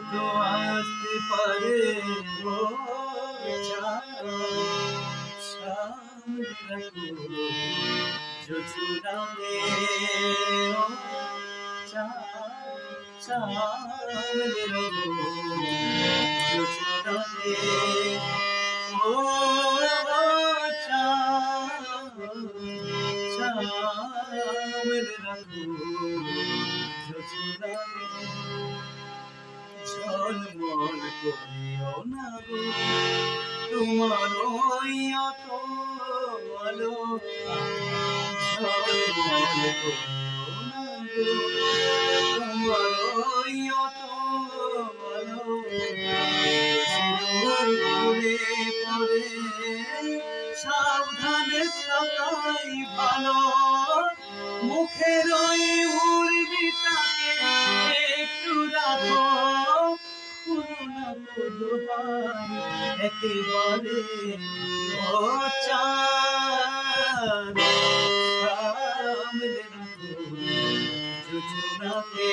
তো আসতে পারে ও সামনে রাখো যোজনাতে ও সামনে রাখো যোজনাতে ও সামনে রাখো যোজনাতে ঝলমল করিও না গো তোমার ওই অত আলো ঝলমল করিও না গো তোমার ওই অত আলো ঘুরে পড়ে সাবধানে থাকাই ভালো মুখের ওই উর্মিটাকে একটু রাখো একেবারে সামনে রাখো যোজনাতে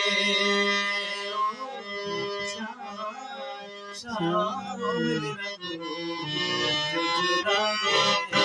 সামনে রাখো যোজনাতে